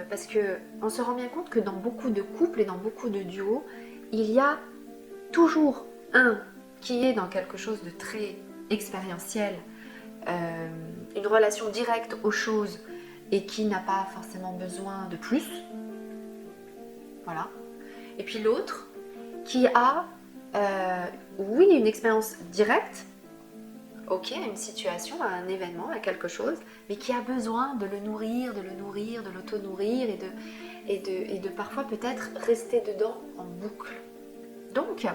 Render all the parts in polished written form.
parce qu'on se rend bien compte que dans beaucoup de couples et dans beaucoup de duos, il y a toujours un qui est dans quelque chose de très expérientiel, une relation directe aux choses et qui n'a pas forcément besoin de plus. Voilà. Et puis l'autre qui a, oui, une expérience directe, ok, à une situation, à un événement, à quelque chose, mais qui a besoin de le nourrir, de l'auto-nourrir et de parfois peut-être rester dedans en boucle. Donc,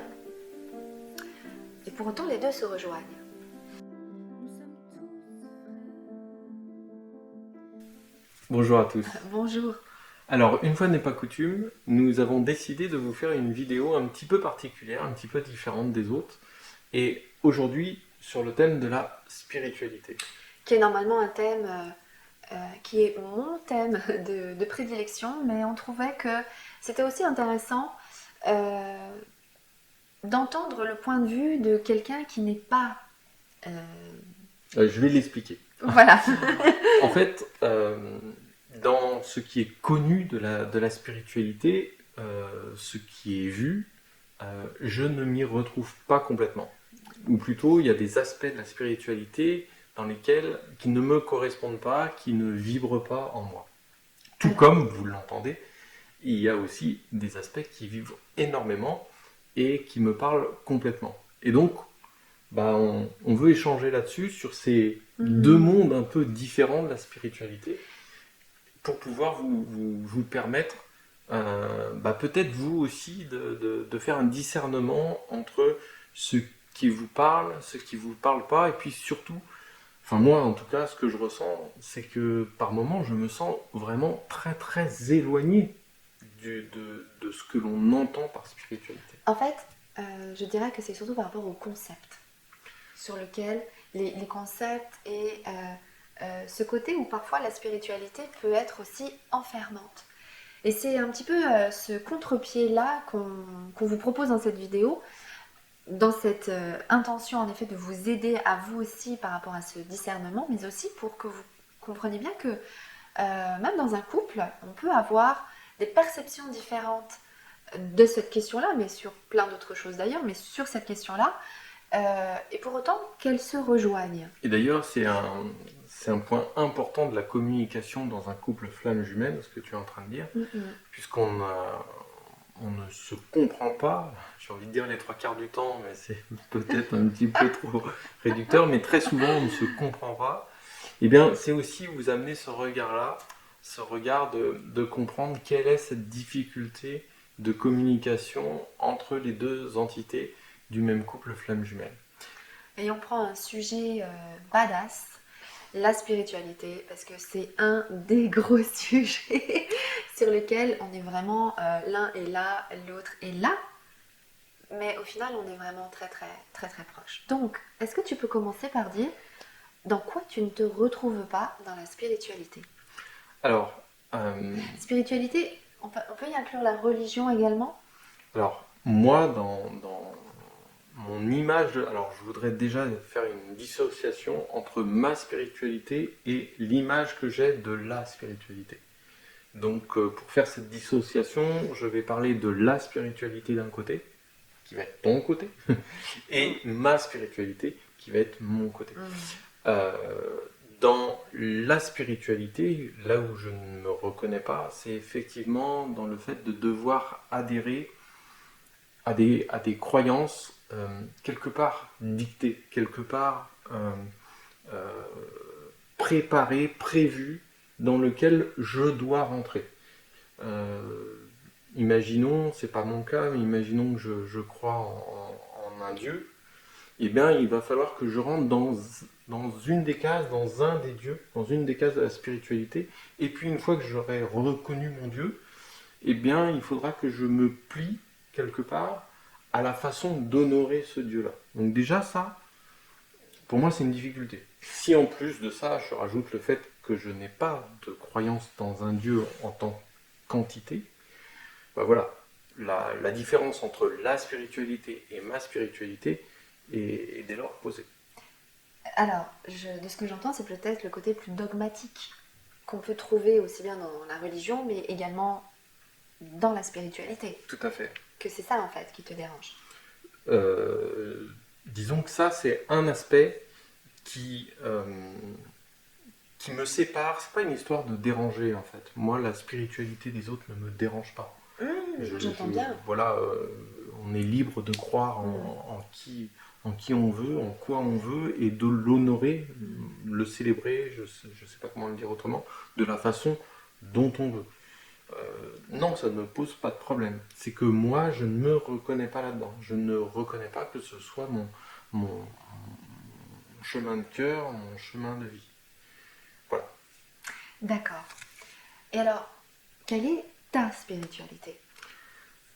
et pour autant les deux se rejoignent. Bonjour à tous. Bonjour. Alors, une fois n'est pas coutume, nous avons décidé de vous faire une vidéo un petit peu particulière, un petit peu différente des autres, et aujourd'hui sur le thème de la spiritualité. Qui est normalement un thème qui est mon thème de prédilection, mais on trouvait que c'était aussi intéressant d'entendre le point de vue de quelqu'un qui n'est pas... Je vais l'expliquer. Voilà. En fait, dans ce qui est connu de la spiritualité, ce qui est vu, je ne m'y retrouve pas complètement. Ou plutôt, il y a des aspects de la spiritualité qui ne me correspondent pas, qui ne vibrent pas en moi. Tout comme, vous l'entendez, il y a aussi des aspects qui vivent énormément et qui me parlent complètement. Et donc, on veut échanger là-dessus, sur ces deux mondes un peu différents de la spiritualité, pour pouvoir vous permettre, peut-être vous aussi, de faire un discernement entre ce qui vous parle, ce qui vous parle pas, et puis surtout, enfin moi en tout cas, ce que je ressens, c'est que par moments, je me sens vraiment très très éloigné de ce que l'on entend par spiritualité. En fait, je dirais que c'est surtout par rapport au concept, sur lequel les concepts et ce côté où parfois la spiritualité peut être aussi enfermante. Et c'est un petit peu ce contre-pied-là qu'on vous propose dans cette vidéo, dans cette intention en effet de vous aider à vous aussi par rapport à ce discernement, mais aussi pour que vous compreniez bien que même dans un couple, on peut avoir des perceptions différentes de cette question-là, mais sur plein d'autres choses d'ailleurs, mais sur cette question-là, et pour autant qu'elles se rejoignent. Et d'ailleurs, c'est un point important de la communication dans un couple flamme jumelle, ce que tu es en train de dire, puisqu'on ne se comprend pas, j'ai envie de dire les trois quarts du temps, mais c'est peut-être un petit peu trop réducteur, mais très souvent on ne se comprend pas. Et bien, c'est aussi vous amener ce regard-là, ce regard de comprendre quelle est cette difficulté de communication entre les deux entités du même couple flamme jumelle. Et on prend un sujet badass, la spiritualité, parce que c'est un des gros sujets sur lequel on est vraiment l'un est là, l'autre est là, mais au final on est vraiment très très très très proche. Donc, est-ce que tu peux commencer par dire dans quoi tu ne te retrouves pas dans la spiritualité? Alors, spiritualité, on peut y inclure la religion également? Alors, moi, dans mon image, alors je voudrais déjà faire une dissociation entre ma spiritualité et l'image que j'ai de la spiritualité. Donc, pour faire cette dissociation, je vais parler de la spiritualité d'un côté, qui va être ton côté, et ma spiritualité, qui va être mon côté. Dans la spiritualité, là où je ne me reconnais pas, c'est effectivement dans le fait de devoir adhérer à des croyances quelque part dictées, quelque part préparées, prévues, dans lequel je dois rentrer. Imaginons, c'est pas mon cas, mais imaginons que je crois en un Dieu, eh bien il va falloir que je rentre dans une des cases, dans un des dieux, dans une des cases de la spiritualité, et puis une fois que j'aurai reconnu mon Dieu, eh bien il faudra que je me plie quelque part à la façon d'honorer ce Dieu-là. Donc déjà ça, pour moi c'est une difficulté. Si en plus de ça, je rajoute le fait que je n'ai pas de croyance dans un Dieu en tant qu'entité, voilà, la différence entre la spiritualité et ma spiritualité est dès lors posée. Alors, de ce que j'entends, c'est peut-être le côté plus dogmatique qu'on peut trouver aussi bien dans la religion, mais également dans la spiritualité. Tout à fait. Que c'est ça en fait qui te dérange. Disons que ça, c'est un aspect qui me sépare. C'est pas une histoire de déranger en fait. Moi, la spiritualité des autres ne me dérange pas. J'entends bien. Voilà, on est libre de croire en qui on veut, en quoi on veut, et de l'honorer, le célébrer, je sais pas comment le dire autrement, de la façon dont on veut. Non, ça ne me pose pas de problème. C'est que moi, je ne me reconnais pas là-dedans. Je ne reconnais pas que ce soit mon chemin de cœur, mon chemin de vie. Voilà. D'accord. Et alors, quelle est ta spiritualité?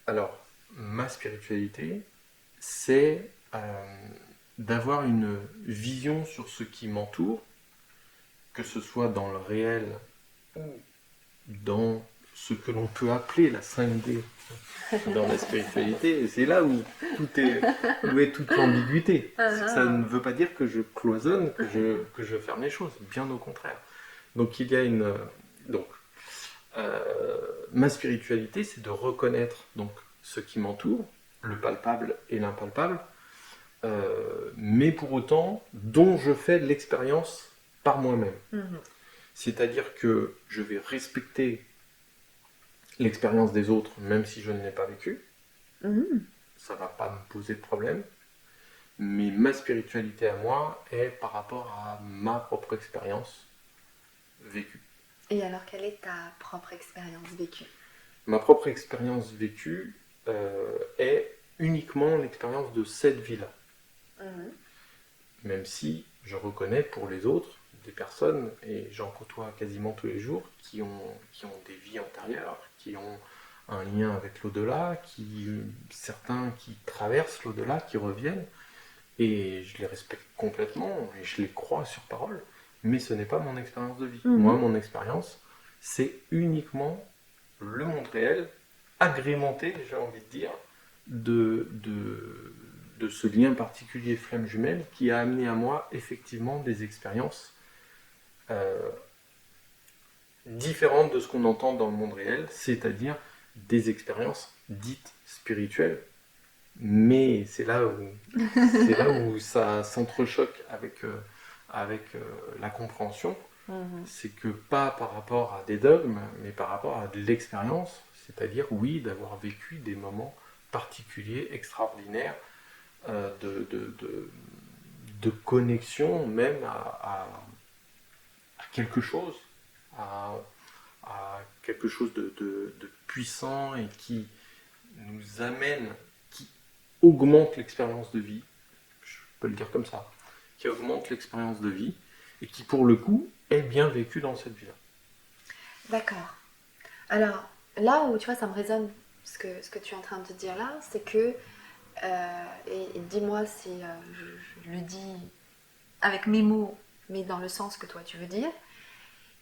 Alors, ma spiritualité, c'est d'avoir une vision sur ce qui m'entoure, que ce soit dans le réel ou dans ce que l'on peut appeler la 5D dans la spiritualité. Et c'est là où où est toute l'ambiguïté. Ça ne veut pas dire que je cloisonne, que je ferme les choses, bien au contraire. Donc il y a ma spiritualité, c'est de reconnaître donc ce qui m'entoure, le palpable et l'impalpable, mais pour autant dont je fais l'expérience par moi-même. C'est-à-dire que je vais respecter l'expérience des autres, même si je ne l'ai pas vécue. Ça ne va pas me poser de problème. Mais ma spiritualité à moi est par rapport à ma propre expérience vécue. Et alors, quelle est ta propre expérience vécue? Ma propre expérience vécue est uniquement l'expérience de cette vie-là. Même si je reconnais pour les autres des personnes, et j'en côtoie quasiment tous les jours, qui ont des vies antérieures, qui ont un lien avec l'au-delà, certains qui traversent l'au-delà, qui reviennent, et je les respecte complètement, et je les crois sur parole, mais ce n'est pas mon expérience de vie. Moi, mon expérience, c'est uniquement le monde réel, agrémenté, j'ai envie de dire, de ce lien particulier flamme jumelle qui a amené à moi effectivement des expériences différentes de ce qu'on entend dans le monde réel, c'est-à-dire des expériences dites spirituelles. Mais c'est là où ça s'entrechoque avec la compréhension. C'est que pas par rapport à des dogmes, mais par rapport à de l'expérience, c'est-à-dire, oui, d'avoir vécu des moments particuliers, extraordinaires, de connexion même à quelque chose, à quelque chose de puissant et qui nous amène, qui augmente l'expérience de vie, je peux le dire comme ça, qui augmente l'expérience de vie et qui pour le coup est bien vécu dans cette vie-là. D'accord. Alors, là où tu vois, ça me résonne ce que tu es en train de dire là, c'est que, et dis-moi si je le dis avec mes mots, mais dans le sens que toi tu veux dire,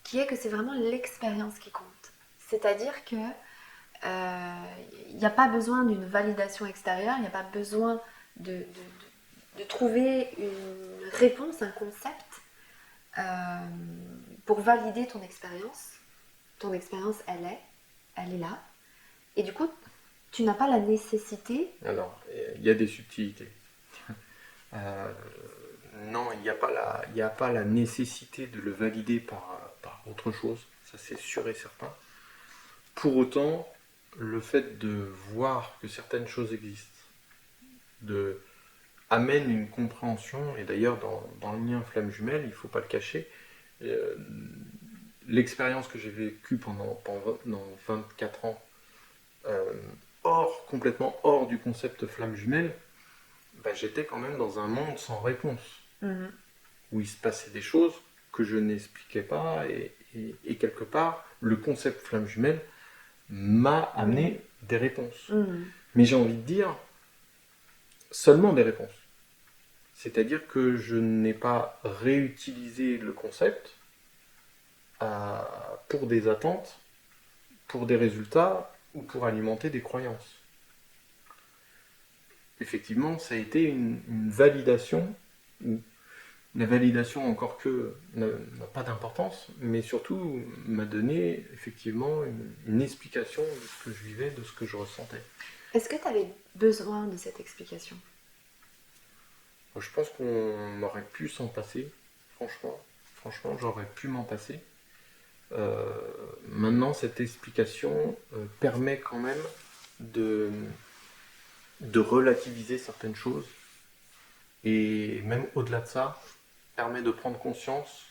qui est que c'est vraiment l'expérience qui compte. C'est-à-dire que il n'y a pas besoin d'une validation extérieure, il n'y a pas besoin de trouver une réponse, un concept pour valider ton expérience. Ton expérience, elle est là. Et du coup, tu n'as pas la nécessité... Alors, il y a des subtilités. Non, il n'y a pas la nécessité de le valider par autre chose, ça c'est sûr et certain. Pour autant, le fait de voir que certaines choses existent, amène une compréhension, et d'ailleurs dans le lien flamme jumelle, il ne faut pas le cacher, l'expérience que j'ai vécue pendant 24 ans, complètement hors du concept flamme jumelle, j'étais quand même dans un monde sans réponse, où il se passait des choses que je n'expliquais pas, et quelque part, le concept flamme jumelle m'a amené des réponses. Mais j'ai envie de dire, seulement des réponses. C'est-à-dire que je n'ai pas réutilisé le concept pour des attentes, pour des résultats, ou pour alimenter des croyances. Effectivement, ça a été une validation, ou La validation, encore que, n'a pas d'importance, mais surtout m'a donné effectivement une explication de ce que je vivais, de ce que je ressentais. Est-ce que tu avais besoin de cette explication? Je pense qu'on aurait pu s'en passer, franchement. Franchement, j'aurais pu m'en passer. Euh, Maintenant, cette explication permet quand même de, de relativiser certaines choses. Et même au-delà de ça, permet de prendre conscience,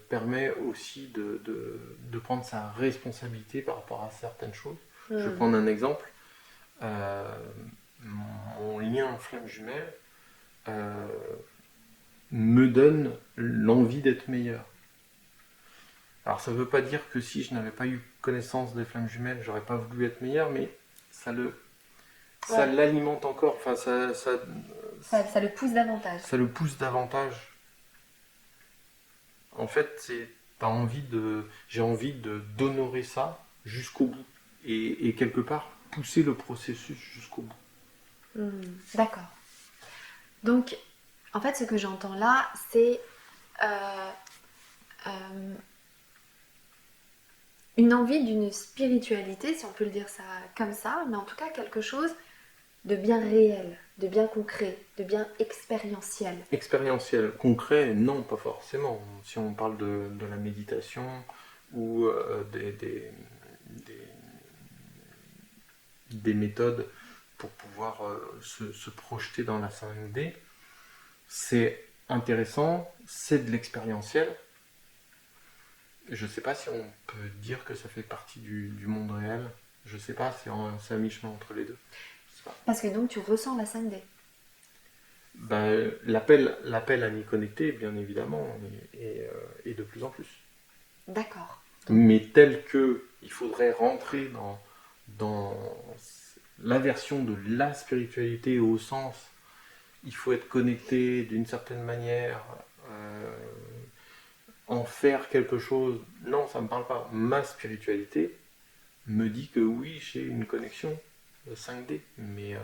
permet aussi de prendre sa responsabilité par rapport à certaines choses. Je vais prendre un exemple. Euh, Mon lien flamme jumelle euh, me donne l'envie d'être meilleur. Alors ça ne veut pas dire que si je n'avais pas eu connaissance des flammes jumelles, j'aurais pas voulu être meilleur, mais ça ça Ouais. l'alimente encore. Enfin, Ça le pousse davantage. ça le pousse davantage. En fait, j'ai envie d'honorer ça jusqu'au bout et quelque part pousser le processus jusqu'au bout. D'accord. Donc, en fait, ce que j'entends là, c'est euh, euh, une envie d'une spiritualité, si on peut le dire ça comme ça, mais en tout cas quelque chose de bien réel, de bien concret, de bien expérientiel. Expérientiel, concret, non, pas forcément. Si on parle de la méditation ou des, des méthodes pour pouvoir se projeter dans la 5D, c'est intéressant, c'est de l'expérientiel. Je ne sais pas si on peut dire que ça fait partie du monde réel. Je ne sais pas, c'est à mi-chemin entre les deux. Je sais pas. Parce que donc tu ressens la 5D. Ben, l'appel à m'y connecter, bien évidemment, et de plus en plus. D'accord. Mais tel que il faudrait rentrer dans la version de la spiritualité au sens il faut être connecté d'une certaine manière, euh, en faire quelque chose, non, ça ne me parle pas. Ma spiritualité me dit que oui, j'ai une connexion 5D, mais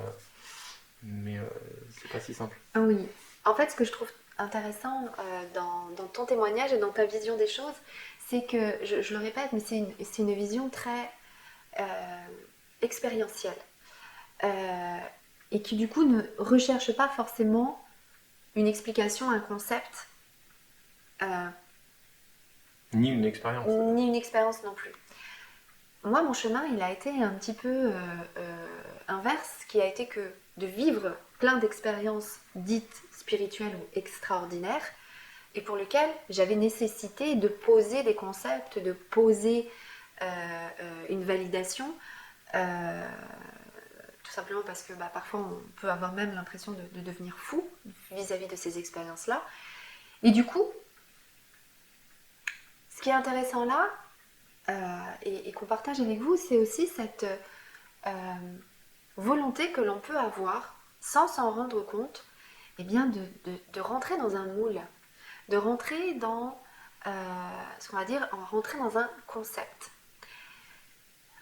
c'est pas si simple. Ah oui. En fait, ce que je trouve intéressant dans ton témoignage et dans ta vision des choses, c'est que, je le répète, mais c'est une vision très expérientielle. Euh, et qui du coup ne recherche pas forcément une explication, un concept, euh, Ni une expérience. ni une expérience non plus. Moi, mon chemin, il a été un petit peu inverse, qui a été que de vivre plein d'expériences dites spirituelles ou extraordinaires, et pour lesquelles j'avais nécessité de poser des concepts, de poser une validation, euh, tout simplement parce que parfois on peut avoir même l'impression de devenir fou vis-à-vis de ces expériences-là. Et du coup, ce qui est intéressant là, et qu'on partage avec vous, c'est aussi cette volonté que l'on peut avoir, sans s'en rendre compte, eh bien de rentrer dans un moule, de rentrer dans ce qu'on va dire, rentrer dans un concept.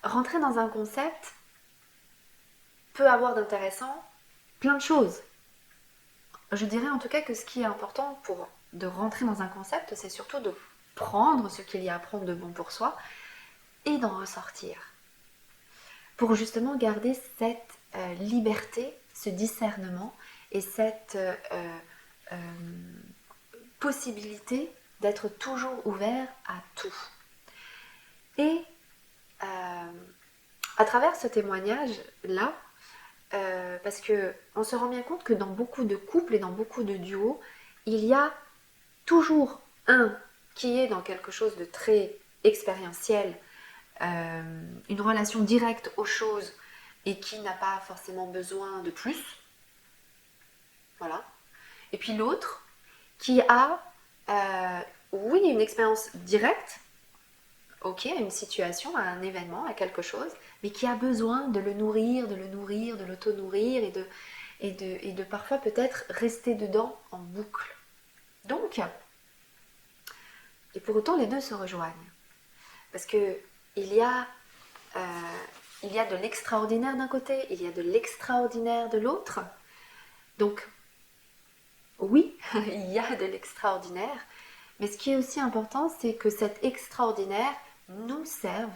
Rentrer dans un concept peut avoir d'intéressant plein de choses. Je dirais en tout cas que ce qui est important pour de rentrer dans un concept, c'est surtout de prendre ce qu'il y a à prendre de bon pour soi et d'en ressortir. Pour justement garder cette liberté, ce discernement et cette euh, possibilité d'être toujours ouvert à tout. Et à travers ce témoignage-là, parce qu'on se rend bien compte que dans beaucoup de couples et dans beaucoup de duos, il y a toujours un qui est dans quelque chose de très expérientiel, une relation directe aux choses et qui n'a pas forcément besoin de plus. Voilà. Et puis l'autre qui a, oui, une expérience directe, ok, à une situation, à un événement, à quelque chose, mais qui a besoin de le nourrir, de l'auto-nourrir et de parfois peut-être rester dedans en boucle. Donc, et pour autant les deux se rejoignent. Parce que il y a de l'extraordinaire d'un côté, il y a de l'extraordinaire de l'autre. Donc, oui, il y a de l'extraordinaire, mais ce qui est aussi important, c'est que cet extraordinaire nous serve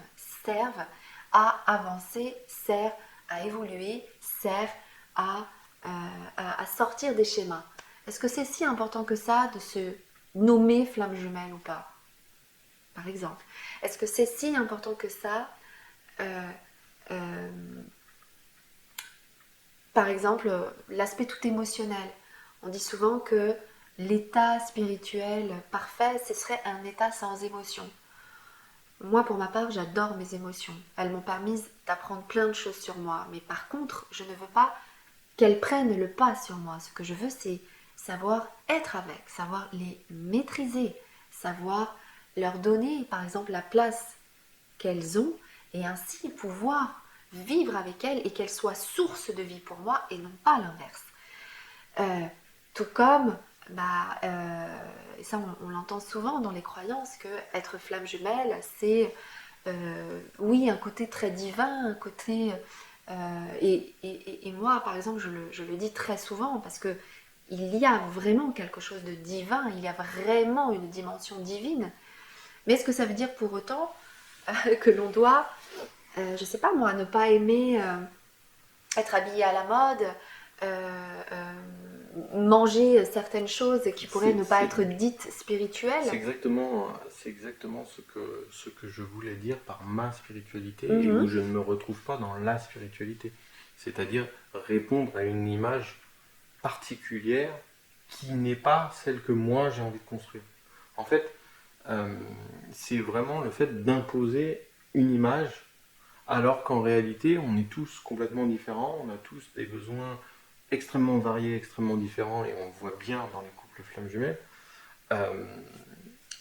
à avancer, sert à évoluer, sert à, à sortir des schémas. Est-ce que c'est si important que ça de se nommer flamme jumelle ou pas, par exemple? Est-ce que c'est si important que ça, euh, euh, par exemple, l'aspect tout émotionnel? On dit souvent que l'état spirituel parfait, ce serait un état sans émotion. Moi, pour ma part, j'adore mes émotions. Elles m'ont permis d'apprendre plein de choses sur moi. Mais par contre, je ne veux pas qu'elles prennent le pas sur moi. Ce que je veux, c'est savoir être avec, savoir les maîtriser, savoir leur donner, par exemple, la place qu'elles ont et ainsi pouvoir vivre avec elles et qu'elles soient source de vie pour moi et non pas l'inverse. Tout comme, et ça on l'entend souvent dans les croyances, que être flamme jumelle, c'est oui un côté très divin, un côté... et moi par exemple je le dis très souvent parce que il y a vraiment quelque chose de divin, il y a vraiment une dimension divine. Mais est-ce que ça veut dire pour autant que l'on doit, je sais pas moi, ne pas aimer être habillé à la mode, manger certaines choses qui pourraient ne pas être dites spirituelles? C'est exactement ce que je voulais dire par ma spiritualité et où Mhm. je ne me retrouve pas dans la spiritualité. C'est-à-dire répondre à une image particulière qui n'est pas celle que moi j'ai envie de construire. En fait, euh, c'est vraiment le fait d'imposer une image alors qu'en réalité, on est tous complètement différents, on a tous des besoins extrêmement variés, extrêmement différents, et on le voit bien dans les couples flammes jumelles. Euh,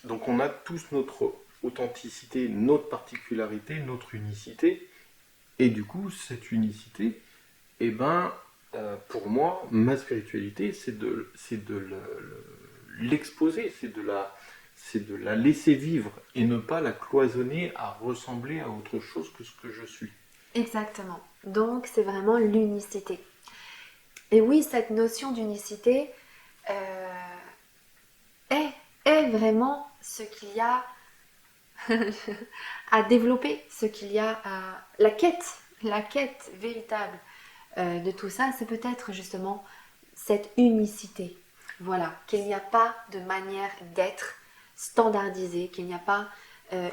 donc on a tous notre authenticité, notre particularité, notre unicité, et du coup, cette unicité, eh ben, pour moi, ma spiritualité, c'est de l'exposer, c'est de la laisser vivre et ne pas la cloisonner à ressembler à autre chose que ce que je suis. Exactement. Donc c'est vraiment l'unicité. Et oui, cette notion d'unicité euh, est, est vraiment ce qu'il y a à développer, ce qu'il y a à... la quête véritable de tout ça, c'est peut-être justement cette unicité. Voilà, qu'il n'y a pas de manière d'être standardisée, qu'il n'y a pas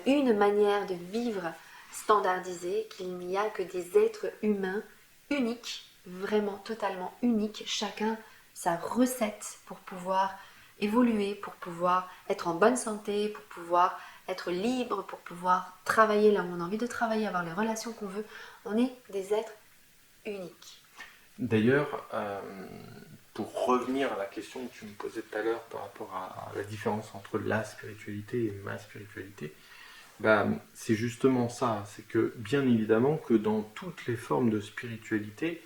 une manière de vivre standardisée, qu'il n'y a que des êtres humains uniques, vraiment totalement uniques, chacun sa recette pour pouvoir évoluer, pour pouvoir être en bonne santé, pour pouvoir être libre, pour pouvoir travailler là où on a envie de travailler, avoir les relations qu'on veut. On est des êtres uniques. D'ailleurs, pour revenir à la question que tu me posais tout à l'heure par rapport à la différence entre la spiritualité et ma spiritualité, bah, c'est justement ça. C'est que bien évidemment que dans toutes les formes de spiritualité,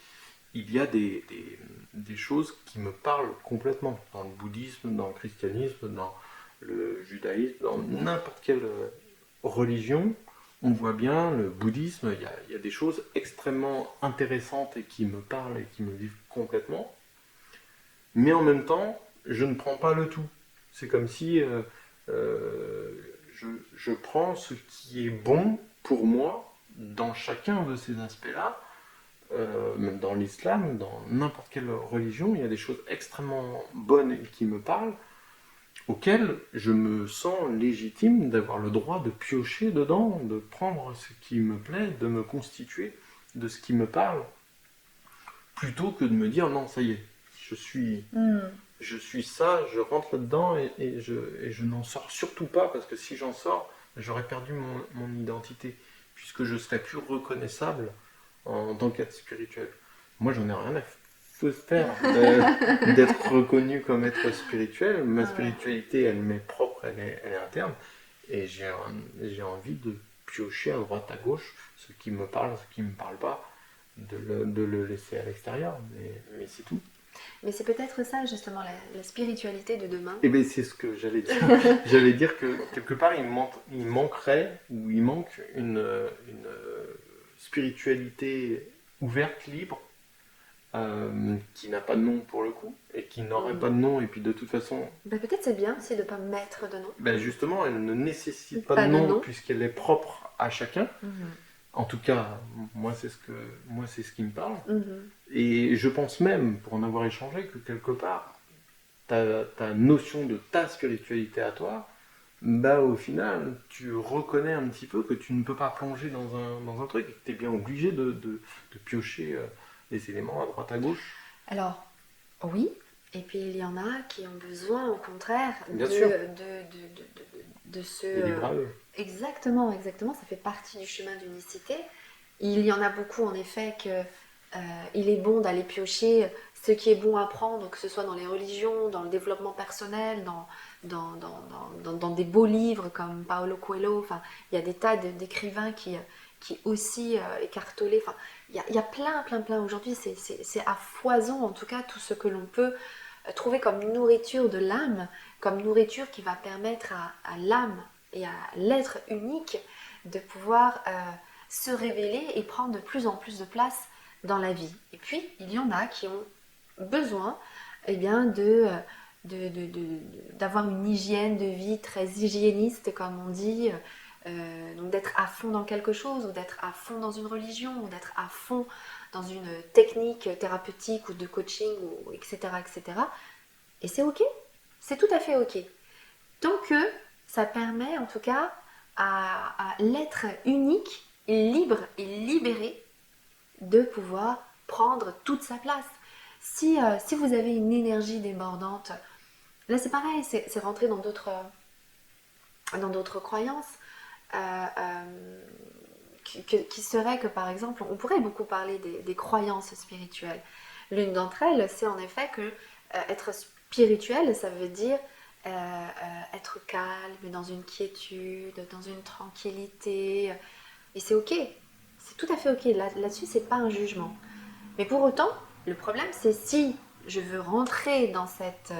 il y a des choses qui me parlent complètement. Dans le bouddhisme, dans le christianisme, dans le judaïsme, dans n'importe quelle religion, on voit bien le bouddhisme, il y a des choses extrêmement intéressantes et qui me parlent et qui me vivent complètement. Mais en même temps, je ne prends pas le tout. C'est comme si euh, je prends ce qui est bon pour moi dans chacun de ces aspects-là. Même dans l'islam, dans n'importe quelle religion, il y a des choses extrêmement bonnes et qui me parlent, auxquelles je me sens légitime d'avoir le droit de piocher dedans, de prendre ce qui me plaît, de me constituer de ce qui me parle, plutôt que de me dire non, ça y est, je suis ça, je rentre là-dedans et je n'en sors surtout pas, parce que si j'en sors, j'aurais perdu mon identité, puisque je serais plus reconnaissable en tant qu'être spirituel. Moi, j'en ai rien à faire d'être reconnu comme être spirituel. Ma spiritualité, elle m'est propre, elle est interne. Et j'ai envie de piocher à droite, à gauche, ce qui me parle, ce qui ne me parle pas, de le laisser à l'extérieur. Mais c'est tout. Mais c'est peut-être ça justement la spiritualité de demain. Et bien, c'est ce que j'allais dire. J'allais dire que quelque part, il manquerait, ou il manque une spiritualité ouverte, libre, qui n'a pas de nom pour le coup, et qui n'aurait pas de nom, et puis de toute façon, Ben, peut-être c'est bien aussi de ne pas mettre de nom. ben justement, elle ne nécessite pas Pas de de nom nom. puisqu'elle est propre à chacun. Mhm. En tout cas, moi c'est ce qui me parle. Mhm. Et je pense même, pour en avoir échangé, que quelque part, ta notion de ta spiritualité à toi, bah au final, tu reconnais un petit peu que tu ne peux pas plonger dans un truc et que tu es bien obligé de piocher les éléments à droite à gauche. Alors, oui, et puis il y en a qui ont besoin, au contraire, Bien sûr, de ce... et libre à eux. Exactement, exactement, ça fait partie du chemin d'unicité. Il y en a beaucoup, en effet, que il est bon d'aller piocher ce qui est bon à prendre, que ce soit dans les religions, dans le développement personnel, dans des beaux livres comme Paolo Coelho. Enfin, il y a des tas d'écrivains qui aussi écartelaient. Enfin, il y a plein, plein, plein. Aujourd'hui, c'est à foison, en tout cas, tout ce que l'on peut trouver comme nourriture de l'âme, comme nourriture qui va permettre à l'âme et à l'être unique de pouvoir se révéler et prendre de plus en plus de place dans la vie. Et puis, il y en a qui ont besoin eh bien, d'avoir une hygiène de vie très hygiéniste, comme on dit, donc d'être à fond dans quelque chose, ou d'être à fond dans une religion, ou d'être à fond dans une technique thérapeutique ou de coaching, ou etc., etc. Et c'est ok, c'est tout à fait ok. Tant que ça permet en tout cas à l'être unique, libre et libéré de pouvoir prendre toute sa place. Si vous avez une énergie débordante, là c'est pareil, c'est rentrer dans d'autres croyances qui seraient que par exemple, on pourrait beaucoup parler des croyances spirituelles. L'une d'entre elles, c'est en effet que être spirituel, ça veut dire être calme, dans une quiétude, dans une tranquillité. Et c'est ok, c'est tout à fait ok. Là-dessus, c'est pas un jugement. Mais pour autant, le problème, c'est si je veux rentrer dans cette...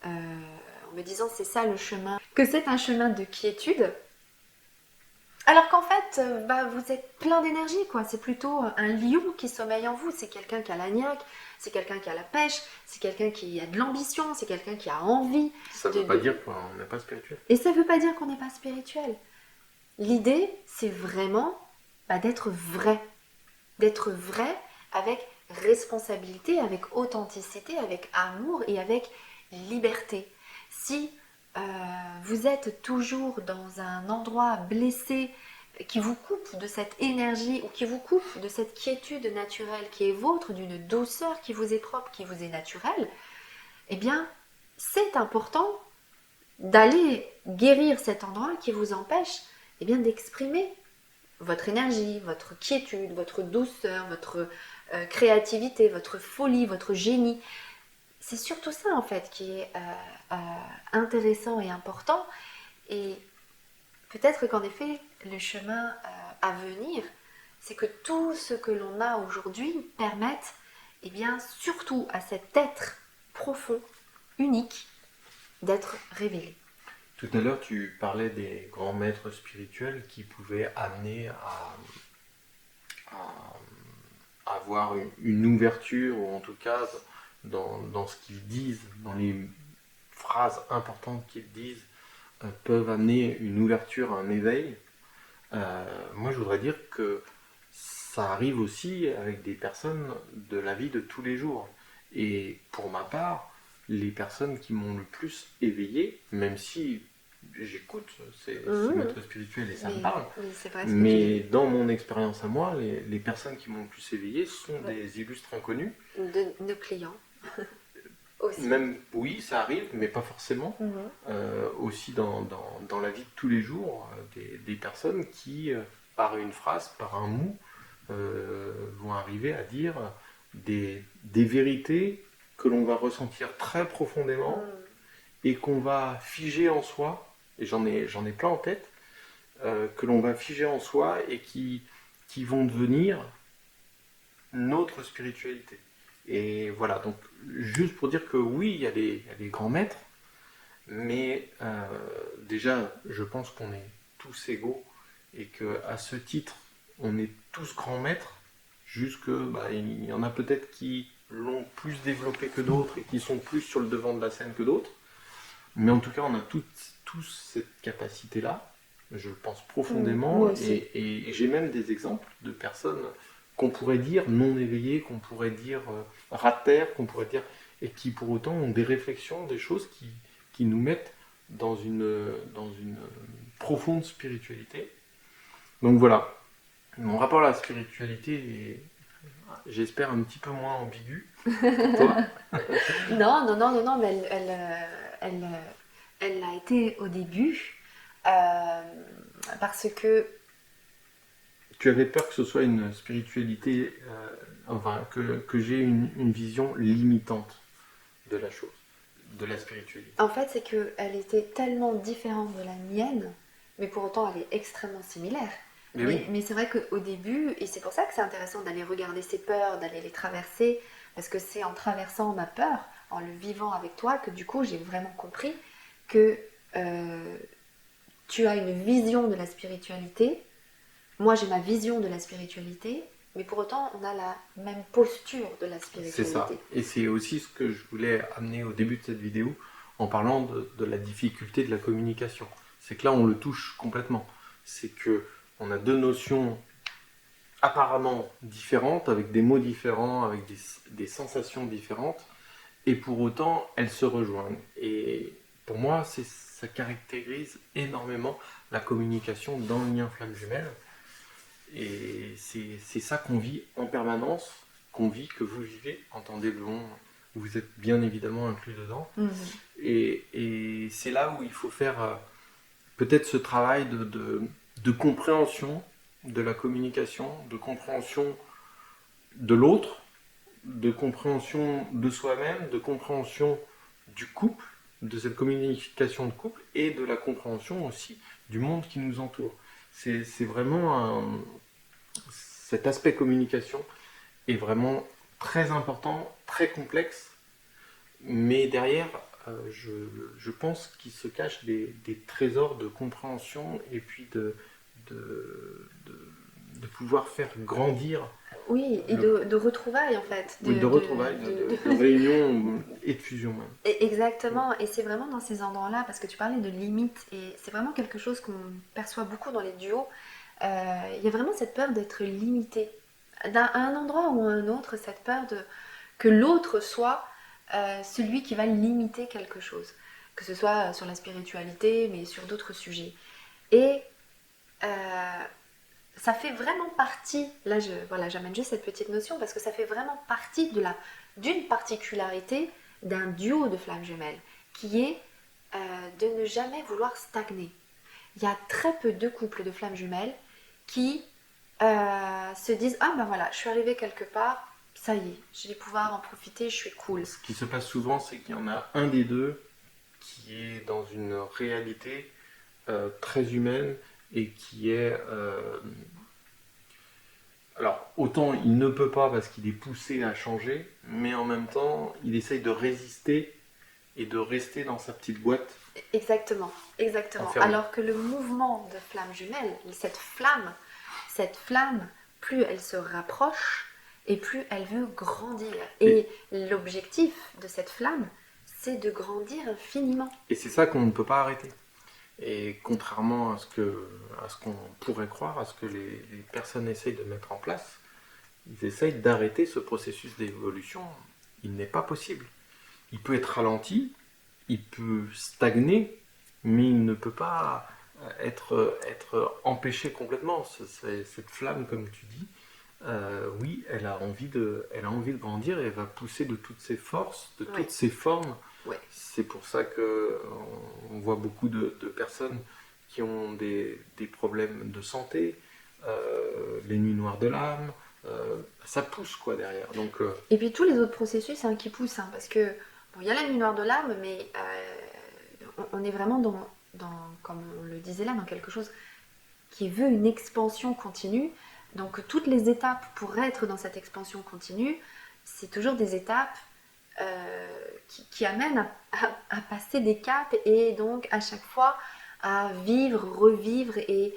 en me disant c'est ça le chemin, que c'est un chemin de quiétude, alors qu'en fait, bah, vous êtes plein d'énergie, quoi. C'est plutôt un lion qui sommeille en vous. C'est quelqu'un qui a la niaque, c'est quelqu'un qui a la pêche, c'est quelqu'un qui a de l'ambition, c'est quelqu'un qui a envie. Ça ne veut pas dire qu'on n'est pas spirituel. Et ça ne veut pas dire qu'on n'est pas spirituel. L'idée, c'est vraiment bah, d'être vrai. D'être vrai avec responsabilité, avec authenticité, avec amour et avec liberté. Si vous êtes toujours dans un endroit blessé qui vous coupe de cette énergie ou qui vous coupe de cette quiétude naturelle qui est vôtre, d'une douceur qui vous est propre, qui vous est naturelle, eh bien, c'est important d'aller guérir cet endroit qui vous empêche eh bien, d'exprimer votre énergie, votre quiétude, votre douceur, votre créativité, votre folie, votre génie. C'est surtout ça en fait qui est intéressant et important. Et peut-être qu'en effet, le chemin à venir, c'est que tout ce que l'on a aujourd'hui permette, eh bien, surtout à cet être profond, unique, d'être révélé. Tout à l'heure, tu parlais des grands maîtres spirituels qui pouvaient amener à avoir une ouverture, ou en tout cas dans ce qu'ils disent, dans les phrases importantes qu'ils disent, peuvent amener une ouverture, un éveil. Moi, je voudrais dire que ça arrive aussi avec des personnes de la vie de tous les jours. Et pour ma part, les personnes qui m'ont le plus éveillé, même si j'écoute ces maîtres spirituels et ça me parle, mais dans mon expérience à moi, les personnes qui m'ont le plus éveillé sont des illustres inconnus. De nos clients. Aussi. Même, oui, ça arrive, mais pas forcément. Aussi dans la vie de tous les jours, des personnes qui, par une phrase, par un mot, vont arriver à dire des vérités que l'on va ressentir très profondément et qu'on va figer en soi, et j'en ai plein en tête, que l'on va figer en soi et qui vont devenir notre spiritualité. Et voilà, donc juste pour dire que oui, il y a des grands maîtres, mais déjà, je pense qu'on est tous égaux et qu'à ce titre, on est tous grands maîtres. juste que il y en a peut-être qui l'ont plus développé que d'autres et qui sont plus sur le devant de la scène que d'autres. Mais en tout cas, on a tous cette capacité-là, je pense profondément, Moi aussi. et j'ai même des exemples de personnes qu'on pourrait dire non éveillées, qu'on pourrait dire ratères, qu'on pourrait dire, et qui pour autant ont des réflexions, des choses qui nous mettent dans une profonde spiritualité. Donc voilà, mon rapport à la spiritualité est, j'espère, un petit peu moins ambigu pour toi. Non, non, non, non, non, mais elle, elle l'a été au début, euh, parce que, Tu avais peur que ce soit une spiritualité, enfin, que j'ai une vision limitante de la chose, de la spiritualité. en fait, c'est qu'elle était tellement différente de la mienne, mais pour autant, elle est extrêmement similaire. Mais oui, Mais c'est vrai qu'au début, et c'est pour ça que c'est intéressant d'aller regarder ses peurs, d'aller les traverser, parce que c'est en traversant ma peur, en le vivant avec toi, que du coup, j'ai vraiment compris que euh, tu as une vision de la spiritualité. Moi, j'ai ma vision de la spiritualité, mais pour autant, on a la même posture de la c'est ça. spiritualité. Et c'est aussi ce que je voulais amener au début de cette vidéo en parlant de la difficulté de la communication. C'est que là, on le touche complètement. C'est que on a deux notions apparemment différentes, avec des mots différents, avec des sensations différentes, et pour autant, elles se rejoignent. Et pour moi, ça caractérise énormément la communication dans le lien flamme jumelle. Et c'est ça qu'on vit en permanence, qu'on vit, que vous vivez, entendez le long, vous êtes bien évidemment inclus dedans. Mhm. Et c'est là où il faut faire peut-être ce travail de compréhension de la communication, de compréhension de l'autre, de compréhension de soi-même, de compréhension du couple, de cette communication de couple et de la compréhension aussi du monde qui nous entoure. C'est vraiment cet aspect communication est vraiment très important, très complexe, mais derrière, je pense qu'il se cache des trésors de compréhension et puis de pouvoir faire grandir Oui, et le, de retrouvailles en fait. oui, de retrouvailles, de réunion et de fusion même. Exactement, et c'est vraiment dans ces endroits-là, parce que tu parlais de limites, et c'est vraiment quelque chose qu'on perçoit beaucoup dans les duos. Il y a vraiment cette peur d'être limité. À un endroit ou à un autre, cette peur que l'autre soit celui qui va limiter quelque chose. Que ce soit sur la spiritualité, mais sur d'autres sujets. Et euh, ça fait vraiment partie, là voilà, j'amène juste cette petite notion, parce que ça fait vraiment partie d'une particularité d'un duo de flammes jumelles, qui est de ne jamais vouloir stagner. Il y a très peu de couples de flammes jumelles qui se disent ah ben voilà, je suis arrivée quelque part, ça y est, je vais pouvoir en profiter, je suis cool. Ce qui se passe souvent, c'est qu'il y en a un des deux qui est dans une réalité très humaine et qui est... alors, autant il ne peut pas parce qu'il est poussé à changer, mais en même temps, il essaye de résister et de rester dans sa petite boîte Exactement, exactement. enfermée. Alors que le mouvement de flamme jumelle, cette flamme, plus elle se rapproche et plus elle veut grandir. Et l'objectif de cette flamme, c'est de grandir infiniment. Et c'est ça qu'on ne peut pas arrêter. Et contrairement à ce qu'on pourrait croire, à ce que les personnes essayent de mettre en place, ils essayent d'arrêter ce processus d'évolution. Il n'est pas possible. Il peut être ralenti, il peut stagner, mais il ne peut pas être empêché complètement. Cette flamme, comme tu dis, oui, elle a envie de grandir et elle va pousser de toutes ses forces, de Ouais, toutes ses formes. ouais. C'est pour ça que on voit beaucoup de personnes qui ont des problèmes de santé, les nuits noires de l'âme, ça pousse quoi derrière. Donc Et puis tous les autres processus qui poussent, parce que bon, il y a la nuit noire de l'âme, mais on est vraiment comme on le disait là, dans quelque chose qui veut une expansion continue. Donc toutes les étapes pour être dans cette expansion continue, c'est toujours des étapes qui amènent à passer des caps et donc à chaque fois à vivre, revivre et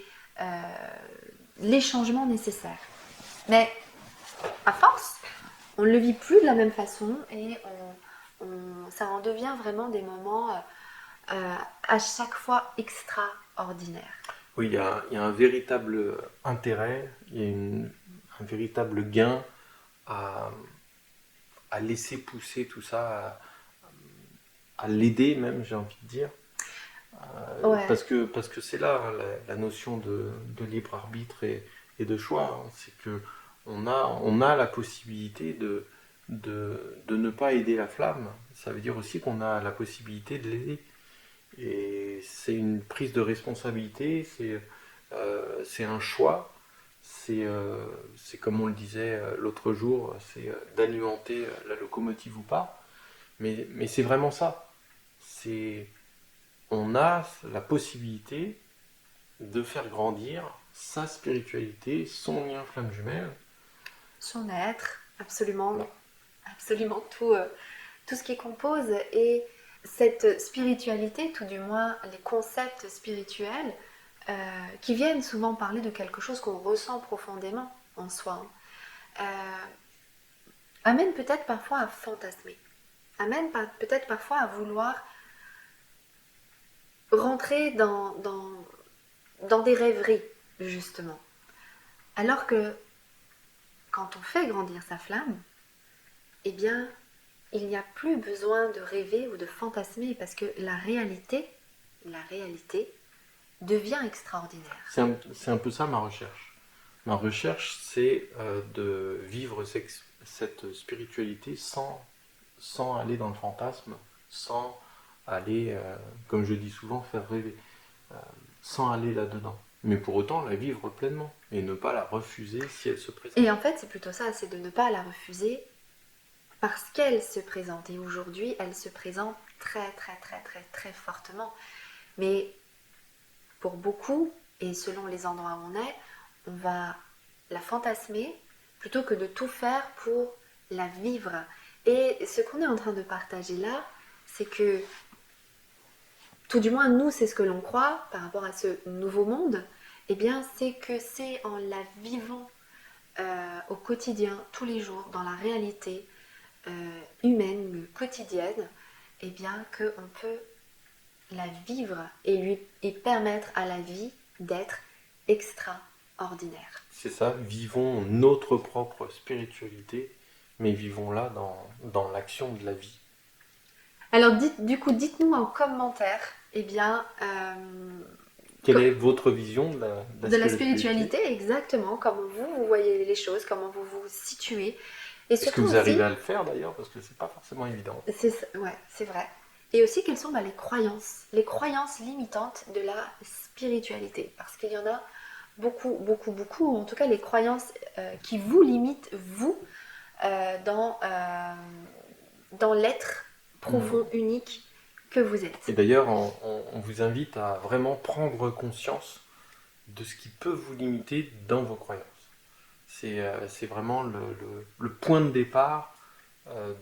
les changements nécessaires. Mais à force, on ne le vit plus de la même façon et ça en devient vraiment des moments à chaque fois extraordinaires. Oui, il y a un véritable intérêt, il y a un véritable gain à, à laisser pousser tout ça, à l'aider même, j'ai envie de dire. Ouais, Parce que c'est là hein, la notion de libre arbitre et de choix. Hein. C'est que on a la possibilité de ne pas aider la flamme. Ça veut dire aussi qu'on a la possibilité de l'aider. Et c'est une prise de responsabilité, c'est un choix. C'est comme on le disait l'autre jour, c'est d'alimenter la locomotive ou pas. Mais c'est vraiment ça. C'est on a la possibilité de faire grandir sa spiritualité, son lien flamme jumelle. son être, absolument, Voilà. absolument tout ce qui compose. Et cette spiritualité, tout du moins les concepts spirituels, qui viennent souvent parler de quelque chose qu'on ressent profondément en soi, amènent peut-être parfois à fantasmer, amènent peut-être parfois à vouloir rentrer dans des rêveries, justement. Alors que quand on fait grandir sa flamme, eh bien, il n'y a plus besoin de rêver ou de fantasmer parce que la réalité devient extraordinaire. C'est un peu ça ma recherche. Ma recherche, c'est de vivre cette spiritualité sans aller dans le fantasme, sans aller, comme je dis souvent, faire rêver, sans aller là-dedans. Mais pour autant, la vivre pleinement et ne pas la refuser si elle se présente. Et en fait, c'est plutôt ça, c'est de ne pas la refuser parce qu'elle se présente. Et aujourd'hui, elle se présente très, très, très, très, très fortement. Mais pour beaucoup, et selon les endroits où on va la fantasmer plutôt que de tout faire pour la vivre. Et ce qu'on est en train de partager là, c'est que, tout du moins nous, c'est ce que l'on croit par rapport à ce nouveau monde, eh bien c'est que c'est en la vivant au quotidien, tous les jours, dans la réalité humaine, quotidienne, eh bien qu'on peut la vivre et permettre à la vie d'être extraordinaire. C'est ça, vivons notre propre spiritualité, mais vivons-la dans l'action de la vie. Alors dites-nous en commentaire, eh bien, Quelle est votre vision de la de la spiritualité? spiritualité, exactement, comment vous voyez les choses, comment vous vous situez. Et Est-ce que surtout vous aussi, arrivez à le faire d'ailleurs? Parce que c'est pas forcément évident. ouais, c'est vrai. Et aussi, quelles sont les croyances limitantes de la spiritualité. Parce qu'il y en a beaucoup, beaucoup, beaucoup, ou en tout cas les croyances qui vous limitent, vous, dans l'être profond, unique que vous Et êtes. d'ailleurs, on vous invite à vraiment prendre conscience de ce qui peut vous limiter dans vos croyances. C'est vraiment le point de départ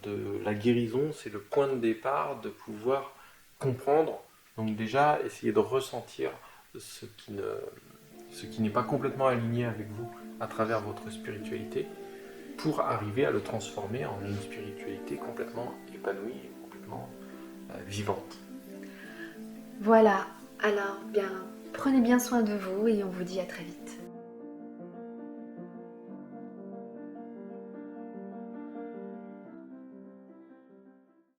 de la guérison, c'est le point de départ de pouvoir comprendre, donc déjà essayer de ressentir ce qui n'est pas complètement aligné avec vous à travers votre spiritualité, pour arriver à le transformer en une spiritualité complètement épanouie et complètement vivante. Voilà, alors bien, prenez bien soin de vous et on vous dit à très vite.